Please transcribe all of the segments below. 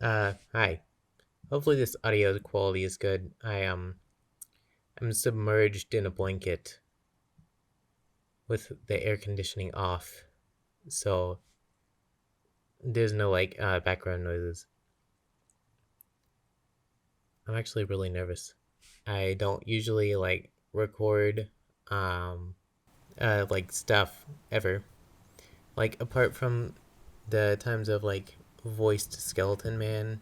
Hi. Hopefully this audio quality is good. I'm submerged in a blanket with the air conditioning off, so there's no background noises. I'm actually really nervous. I don't usually record um stuff ever. Like apart from the times of voiced skeleton man,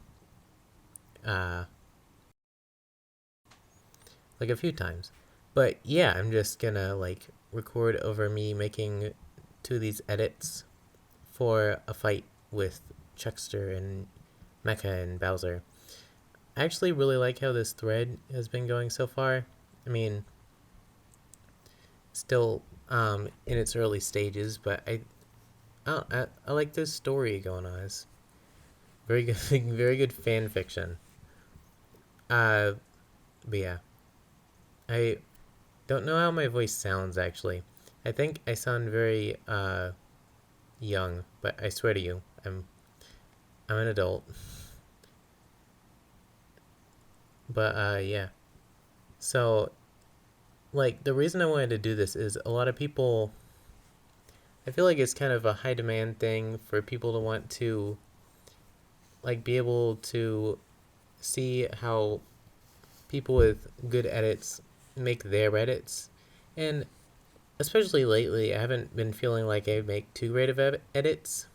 uh like a few times. But yeah, I'm just gonna record over me making two of these edits for a fight with Chuckster and Mecha and Bowser. I actually really like how this thread has been going so far. I mean, still in its early stages, but I like this story going on. It's very good, very good fan fiction. Uh, but yeah, I don't know how my voice sounds actually. I think I sound very young, but I swear to you, I'm an adult. But yeah. So the reason I wanted to do this is a lot of people. I feel like it's kind of a high demand thing for people to want to be able to see how people with good edits make their edits, and especially lately, I haven't been feeling like I make too great of edits.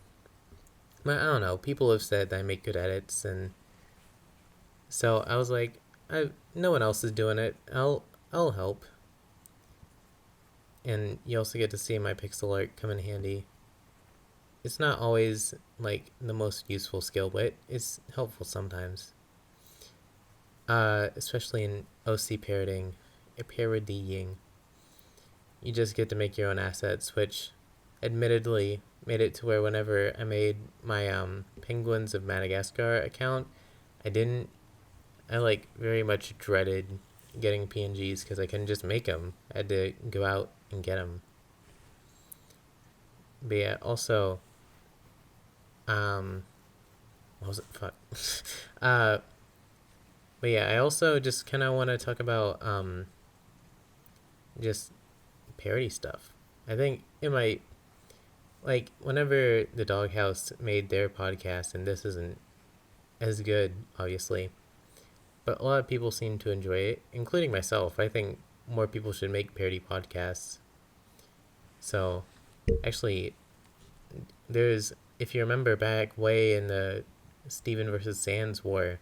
But I don't know. People have said I make good edits, and so I was like, no one else is doing it. I'll help. And you also get to see my pixel art come in handy. It's not always the most useful skill, but it's helpful sometimes. Especially in OC parodying. You just get to make your own assets, which admittedly made it to where whenever I made my Penguins of Madagascar account, I didn't I very much dreaded getting PNGs because I couldn't just make them. I had to go out and get them. But yeah, also, um, what was it? Fuck. uh, but yeah, I also just kind of want to talk about just parody stuff. I think it might whenever the Doghouse made their podcast, and this isn't as good, obviously, but a lot of people seem to enjoy it, including myself. I think more people should make parody podcasts. So, actually, there's if you remember back way in the Steven versus Sands war,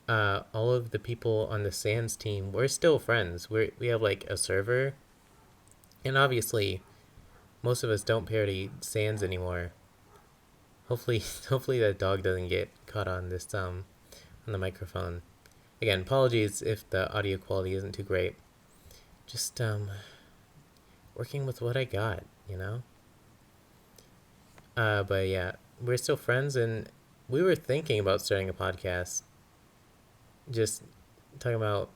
all of the people on the Sands team we're still friends. We have a server, and obviously most of us don't parody Sands anymore. Hopefully, hopefully that dog doesn't get caught on this on the microphone. Again, apologies if the audio quality isn't too great. Just working with what I got, you know. But yeah, we're still friends, and we were thinking about starting a podcast, just talking about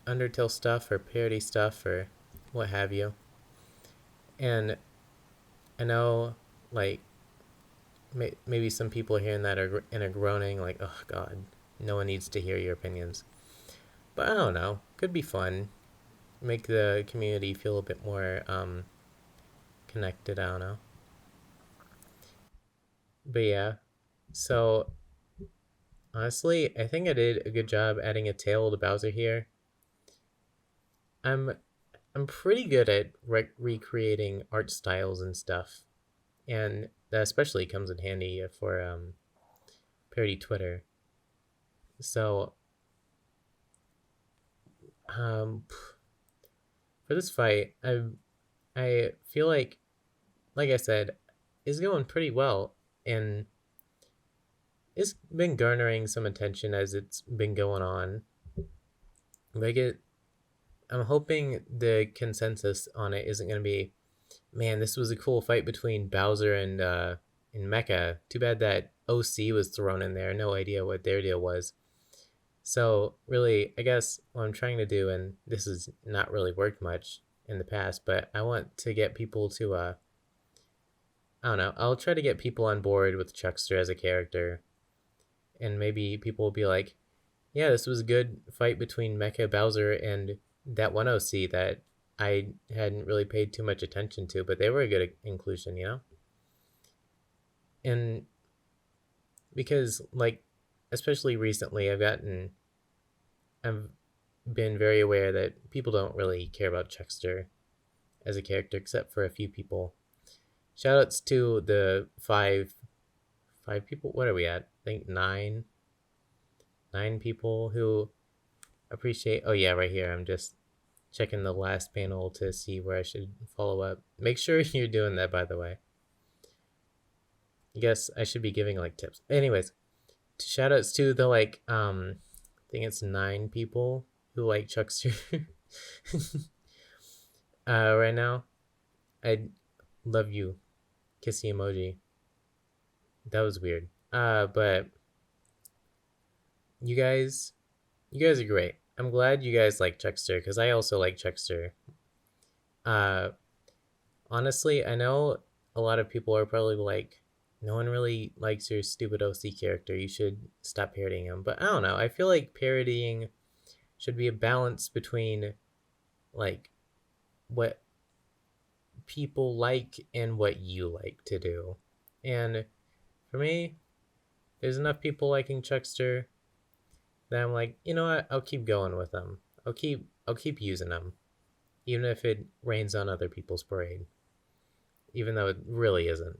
Undertale stuff or parody stuff or what have you. And I know, like, maybe some people hearing that are and are groaning, like, oh god, no one needs to hear your opinions. But I don't know, could be fun. Make the community feel a bit more connected. I don't know. But yeah, so honestly, I think I did a good job adding a tail to Bowser here. I'm I'm pretty good at recreating art styles and stuff, and that especially comes in handy for parody Twitter. So um, for this fight, I feel like I said, is going pretty well, and it's been garnering some attention as it's been going on. Like I'm hoping the consensus on it isn't going to be, man, this was a cool fight between Bowser and Mecha. Too bad that OC was thrown in there. No idea what their deal was. So really, I guess what I'm trying to do, and this has not really worked much in the past, but I want to get people to I don't know. I'll try to get people on board with Chuckster as a character, and maybe people will be like, yeah, this was a good fight between Mecha Bowser and that one OC that I hadn't really paid too much attention to, but they were a good inclusion, you know? And because, like, especially recently, I've been very aware that people don't really care about Chuckster as a character, except for a few people. Shoutouts to the five people. What are we at? I think nine people who appreciate. Oh yeah, right here. I'm just checking the last panel to see where I should follow up. Make sure you're doing that, by the way. I guess I should be giving like tips. Anyways, shoutouts to the I think it's 9 people who like Chuckster right now. I love you, kissy emoji. That was weird. But you guys, you guys are great. I'm glad you guys like Chuckster because I also like Chuckster. Uh, Honestly, I know a lot of people are probably like, no one really likes your stupid OC character. You should stop parodying him. But I don't know. I feel like parodying should be a balance between like what people like and what you like to do. And for me, there's enough people liking Chuckster that I'm like, you know what? I'll keep going with them. I'll keep using them, even if it rains on other people's parade. Even though it really isn't.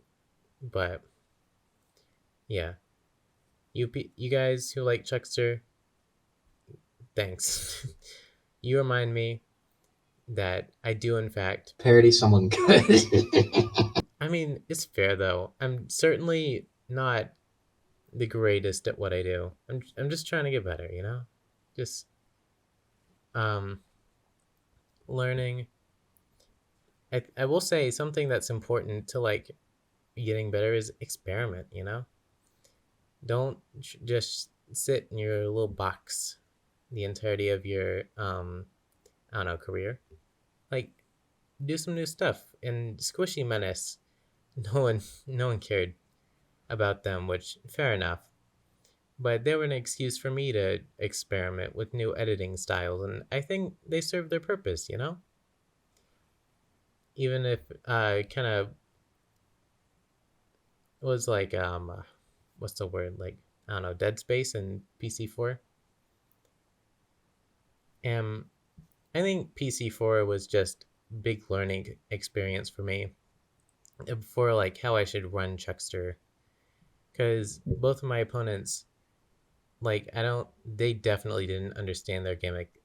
But yeah, you guys who like Chuckster, thanks. You remind me that I do in fact. Parody someone good. I mean, it's fair though. I'm certainly not the greatest at what I do. I'm just trying to get better, you know? Just um learning. I will say something that's important to like getting better is experiment, you know? Don't just sit in your little box the entirety of your I don't know, career. Like do some new stuff. And Squishy Menace, no one cared about them, which fair enough. But they were an excuse for me to experiment with new editing styles, and I think they served their purpose, you know? Even if kind of was like what's the word? Like I don't know, Dead Space and PC4. And I think PC4 was just big learning experience for me for like how I should run Chuckster because both of my opponents like I don't they definitely didn't understand their gimmick.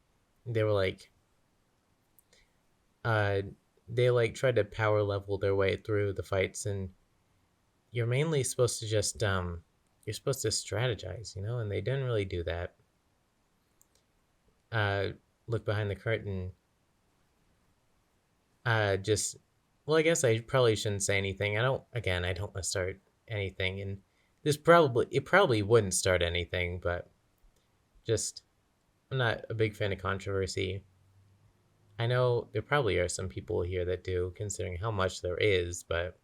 They were like uh they like tried to power level their way through the fights and you're mainly supposed to just you're supposed to strategize, you know, and they didn't really do that. Uh Look behind the curtain. Just well, I guess I probably shouldn't say anything. I don't want to start anything and it probably wouldn't start anything, but just I'm not a big fan of controversy. I know there probably are some people here that do, considering how much there is, but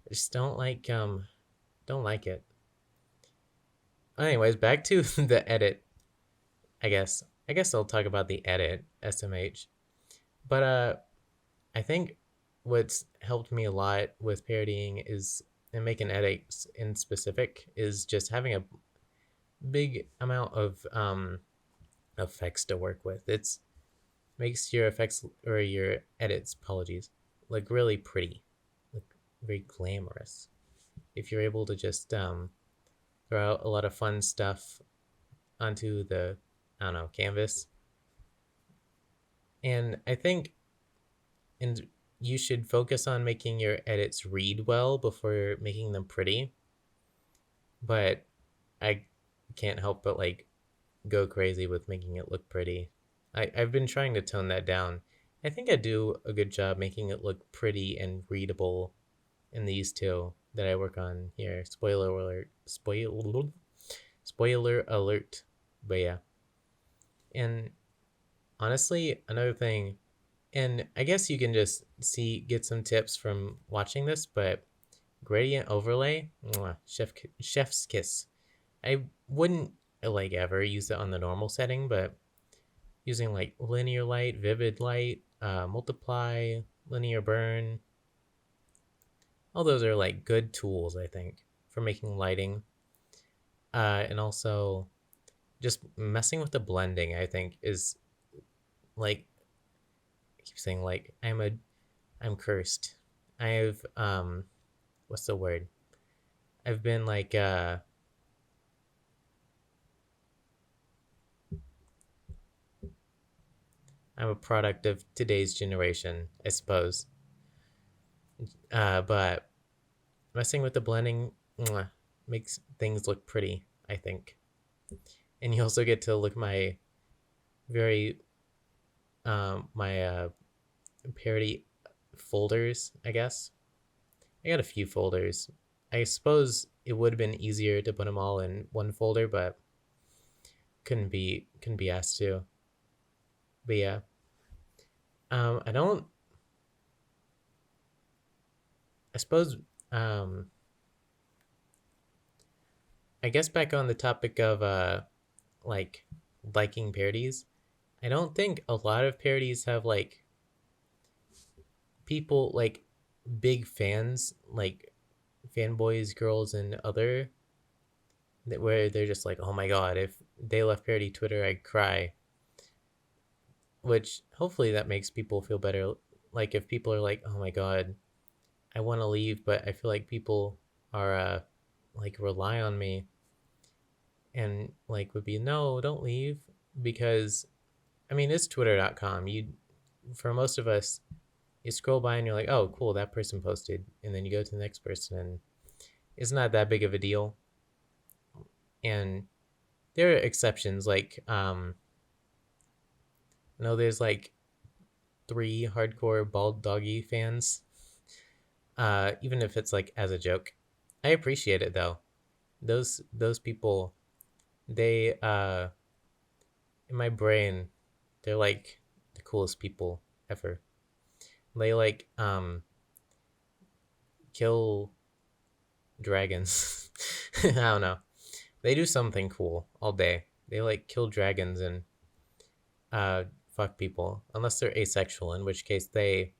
I just don't like it. Anyways, back to the edit. I guess I'll talk about the edit SMH. But I think what's helped me a lot with parodying is and making edits in specific is just having a big amount of effects to work with. It's makes your effects or your edits, apologies, look really pretty, look very glamorous. If you're able to just throw out a lot of fun stuff onto the I don't know canvas, and I think and you should focus on making your edits read well before making them pretty. But I can't help but like go crazy with making it look pretty. I've been trying to tone that down. I think I do a good job making it look pretty and readable in these two that I work on here. Spoiler alert. Spoiler alert. But yeah. And honestly, another thing, and I guess you can just get some tips from watching this, but gradient overlay, chef's kiss. I wouldn't like ever use it on the normal setting, but using like linear light, vivid light, multiply, linear burn, all those are like good tools, I think, for making lighting. And also just messing with the blending, I think, is like I keep saying like I'm cursed. I've what's the word? I've been like I'm a product of today's generation, I suppose. But messing with the blending makes things look pretty, I think. And you also get to look at my very my parody folders, I guess. I got a few folders. I suppose it would have been easier to put them all in one folder, but couldn't be asked to. But yeah, I don't. I suppose. Um, I guess back on the topic of like liking parodies. I don't think a lot of parodies have like people like big fans, like fanboys, girls, and other where they're just like, oh my god, if they left parody Twitter, I'd cry. Which hopefully that makes people feel better. Like if people are like, oh my god, I want to leave, but I feel like people are like rely on me and like would be no, don't leave because I mean it's twitter.com. You for most of us you scroll by and you're like, oh cool, that person posted, and then you go to the next person and it's not that big of a deal. And there are exceptions like no, there's like three hardcore bald doggy fans. Even if it's like as a joke. I appreciate it though. Those people, they in my brain, they're like the coolest people ever. They like kill dragons. I don't know. They do something cool all day. They like kill dragons and uh fuck people unless they're asexual, in which case they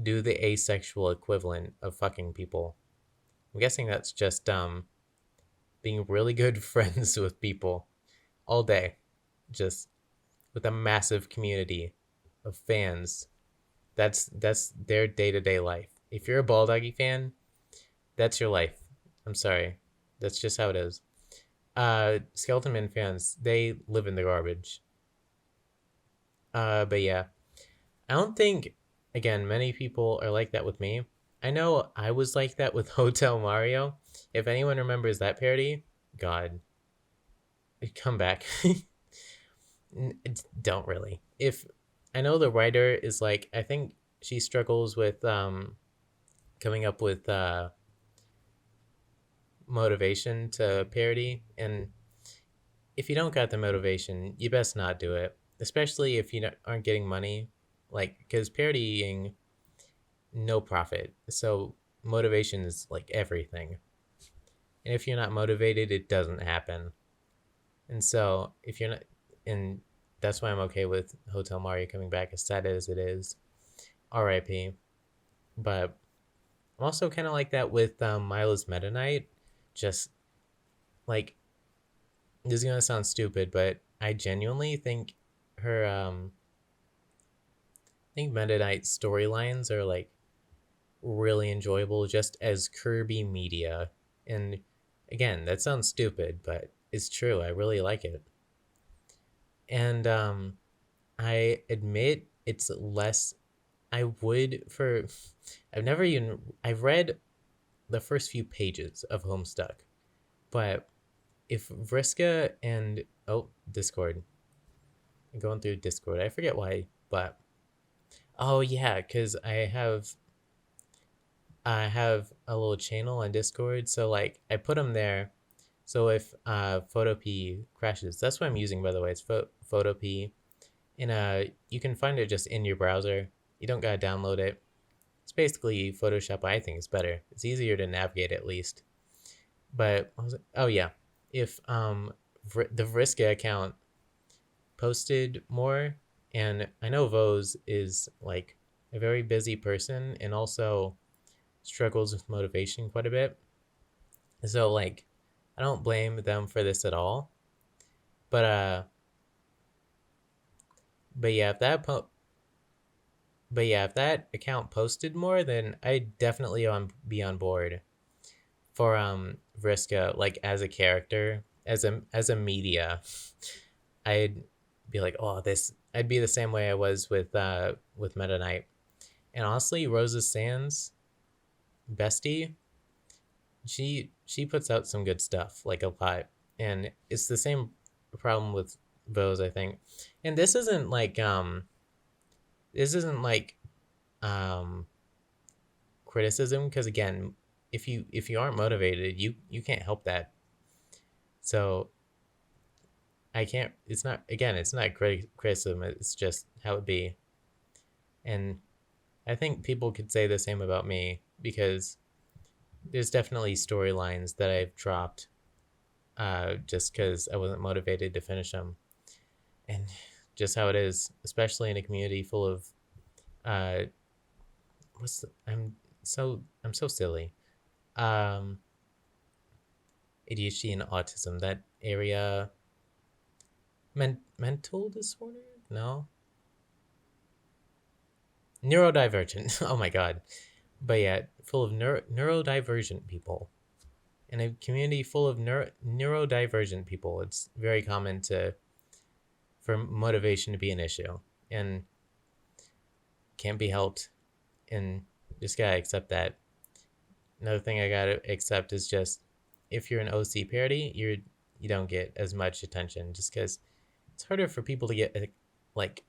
do the asexual equivalent of fucking people. I'm guessing that's just being really good friends with people all day, just with a massive community of fans. That's their day to day life. If you're a Ball Doggy fan, that's your life. I'm sorry, that's just how it is. Skeleton Man fans, they live in the garbage. But yeah, I don't think again many people are like that with me. I know I was like that with Hotel Mario. If anyone remembers that parody, God, come back. Don't really. If I know the writer is like, I think she struggles with coming up with motivation to parody, and if you don't got the motivation, you best not do it. Especially if you aren't getting money, like because parodying no profit, so motivation is like everything. And if you're not motivated, it doesn't happen. And so if you're not, and that's why I'm okay with Hotel Mario coming back as sad as it is. R.I.P. But I'm also kind of like that with Milo's Meta Knight. Just like this is gonna sound stupid, but I genuinely think her I think Meta Knight storylines are like really enjoyable just as Kirby media. And again, that sounds stupid, but it's true. I really like it. And I admit it's less I would for I've never even I've read the first few pages of Homestuck, but if Vriska and oh Discord, I'm going through Discord. I forget why, but oh yeah, because I have a little channel on Discord, so like I put them there. So if Photop crashes, that's what I'm using by the way. It's Photop, and you can find it just in your browser. You don't gotta download it. It's basically Photoshop. I think it's better. It's easier to navigate at least. But oh yeah, if the Vriska account posted more, and I know Vose is like a very busy person and also struggles with motivation quite a bit. So like I don't blame them for this at all. But but yeah, if that account posted more, then I'd definitely be on board for Vriska, like as a character, as a media. I'd be like, oh, this. I'd be the same way I was with Meta Knight. And honestly, Rosa Sands, bestie, she puts out some good stuff, like a lot, and it's the same problem with Vose, I think. And this isn't like um criticism, because again, if you aren't motivated, you can't help that. So I can't. It's not, again. It's not criticism. It's just how it be. And I think people could say the same about me, because there's definitely storylines that I've dropped just because I wasn't motivated to finish them, and just how it is, especially in a community full of uh, I'm so silly. Um, ADHD and autism. That area, mental disorder. No, neurodivergent. Oh my god. But yeah, full of neurodivergent people. In a community full of neurodivergent people, it's very common for motivation to be an issue, and can't be helped. And just gotta accept that. Another thing I gotta accept is just, if you're an OC parody, you don't get as much attention, just because it's harder for people to get like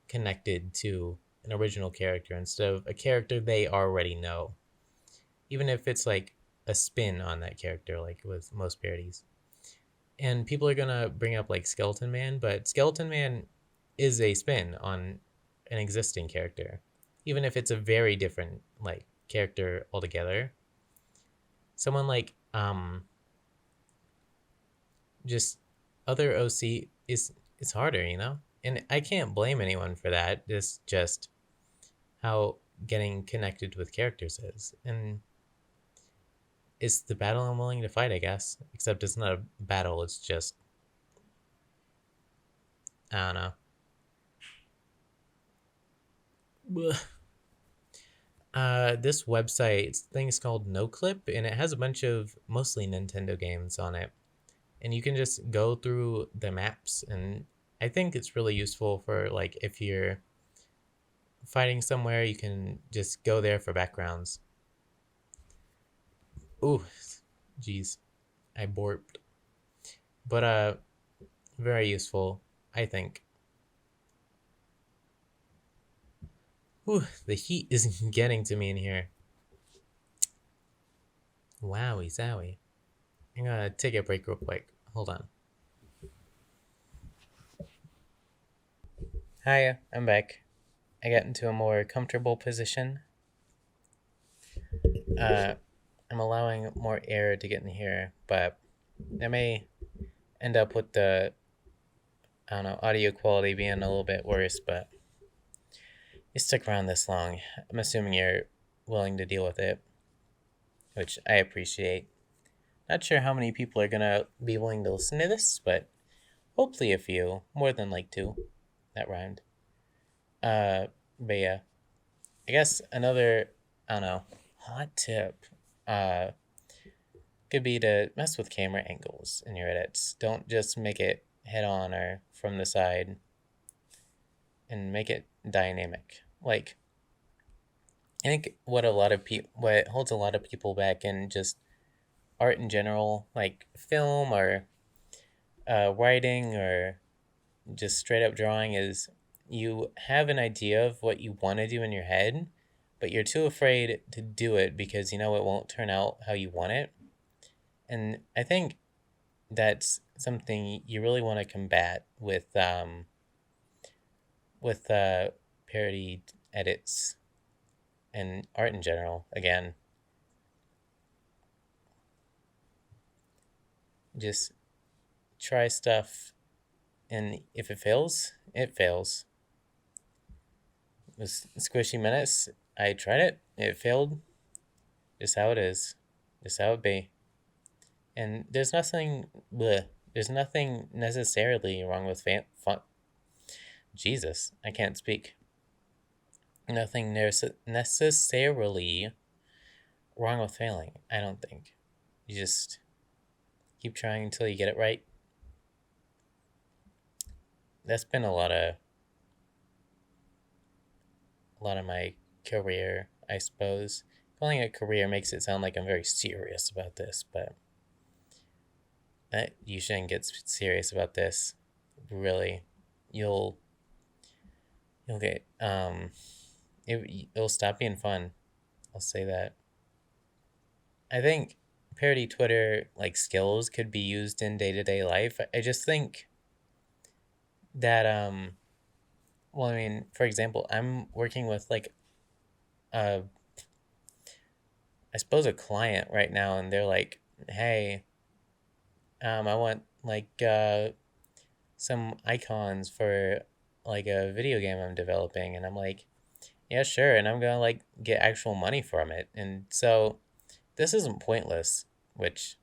connected to an original character instead of a character they already know, even if it's like a spin on that character, like with most parodies. And people are gonna bring up like Skeleton Man, but Skeleton Man is a spin on an existing character, even if it's a very different like character altogether. Someone like just other OC is, it's harder, and I can't blame anyone for that. It's just how getting connected with characters is, and it's the battle I'm willing to fight, I guess. Except it's not a battle; it's just, I don't know. This website thing's called NoClip, and it has a bunch of mostly Nintendo games on it, and you can just go through the maps, and I think it's really useful for like if you're fighting somewhere, you can just go there for backgrounds. Ooh, jeez, I borped, but very useful, I think. Ooh, the heat is getting to me in here. Wowie zowie. I'm gonna take a break real quick. Hold on. Hiya, I'm back. I got into a more comfortable position. Uh, I'm allowing more air to get in here, but I may end up with the, I don't know, audio quality being a little bit worse, but you stuck around this long. I'm assuming you're willing to deal with it, which I appreciate. Not sure how many people are gonna be willing to listen to this, but hopefully a few, more than like two. That rhymed. But yeah, I guess another, I don't know, hot tip uh could be to mess with camera angles in your edits. Don't just make it head on or from the side, and make it dynamic. Like, I think what holds a lot of people back in just art in general, like film or writing or just straight up drawing, is you have an idea of what you want to do in your head, but you're too afraid to do it because you know it won't turn out how you want it. And I think that's something you really want to combat with parody edits and art in general. Again, just try stuff, and if it fails, it fails. With Squishy Minutes, I tried it, it failed, just how it is, just how it be. And there's nothing necessarily wrong with Jesus, I can't speak. Nothing necessarily wrong with failing, I don't think. You just keep trying until you get it right. That's been a lot of my career, I suppose. Calling it career makes it sound like I'm very serious about this, but you shouldn't get serious about this. Really, you'll you'll get it'll stop being fun. I'll say that. I think parody Twitter like skills could be used in day to day life. I just think that well, I mean, for example, I'm working with like a I suppose a client right now, and they're like, hey, I want like some icons for like a video game I'm developing, and I'm like, yeah, sure, and I'm gonna like get actual money from it, and so this isn't pointless, which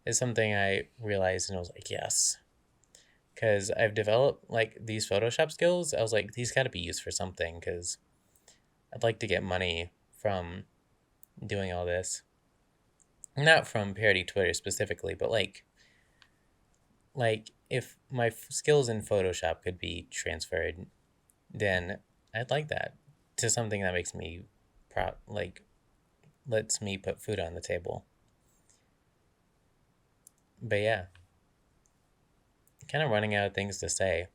is something I realized, and I was like, yes, because I've developed like these Photoshop skills. I was like, these got to be used for something, because I'd like to get money from doing all this, not from parody Twitter specifically, but like if my skills in Photoshop could be transferred, then I'd like that to something that makes me proud, like lets me put food on the table. But yeah, kind of running out of things to say.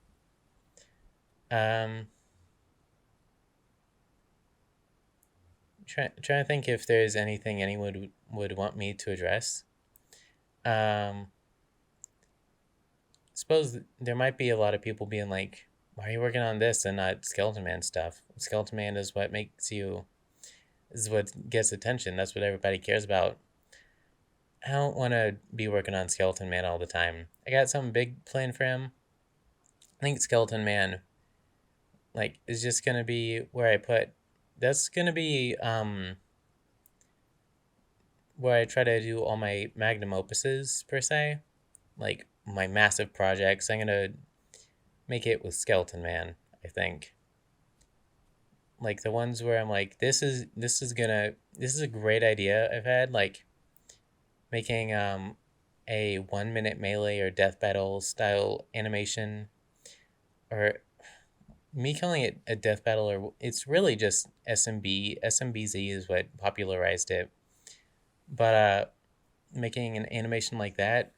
Um, trying to think if there's anything anyone would want me to address. Um, suppose there might be a lot of people being like, "Why are you working on this and not Skeleton Man stuff? Skeleton Man is what makes you, is what gets attention. That's what everybody cares about." I don't want to be working on Skeleton Man all the time. I got something big planned for him. I think Skeleton Man like is just gonna be where I put. That's gonna be where I try to do all my magnum opuses per se, like my massive projects. I'm gonna make it with Skeleton Man. I think like the ones where I'm like, this is a great idea I've had, like making a 1 minute melee or death battle style animation, or me calling it a death battle, or it's really just SMBZ is what popularized it. But making an animation like that,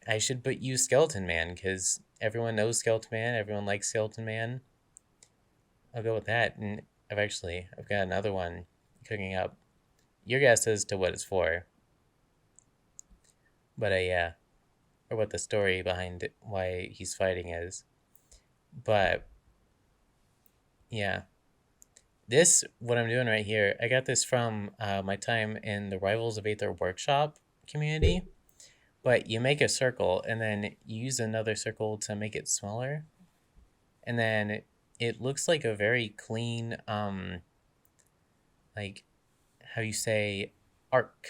I should but use Skeleton Man, because everyone knows Skeleton Man, everyone likes Skeleton Man. I'll go with that. And I've got another one cooking up. Your guess as to what it's for, but yeah, or what the story behind it, why he's fighting is. But yeah, this what I'm doing right here. I got this from my time in the Rivals of Aether workshop community. But you make a circle, and then you use another circle to make it smaller, and then it looks like a very clean like how you say arc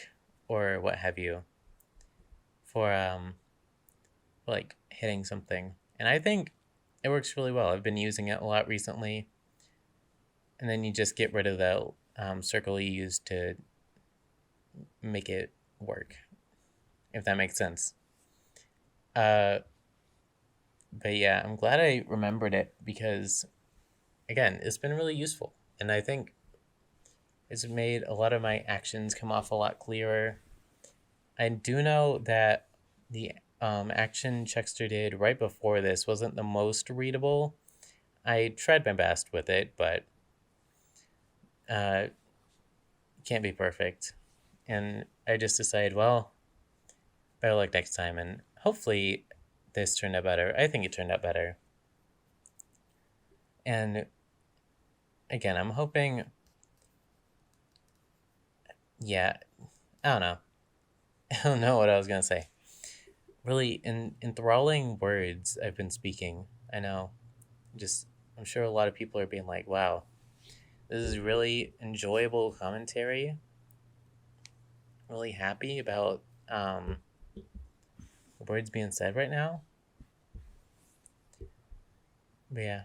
or what have you for like hitting something. And I think it works really well. I've been using it a lot recently. And then you just get rid of the circle you used to make it work, if that makes sense. Uh, but yeah, I'm glad I remembered it, because again, it's been really useful. And I think it's made a lot of my actions come off a lot clearer. I do know that the action Checkster did right before this wasn't the most readable. I tried my best with it, but uh, can't be perfect. And I just decided, well, better luck next time. And hopefully this turned out better. I think it turned out better. And again, I'm hoping, yeah, I don't know. I don't know what I was going to say. really enthralling words I've been speaking. I know. Just I'm sure a lot of people are being like, "Wow, this is really enjoyable commentary." Really happy about the words being said right now. But yeah,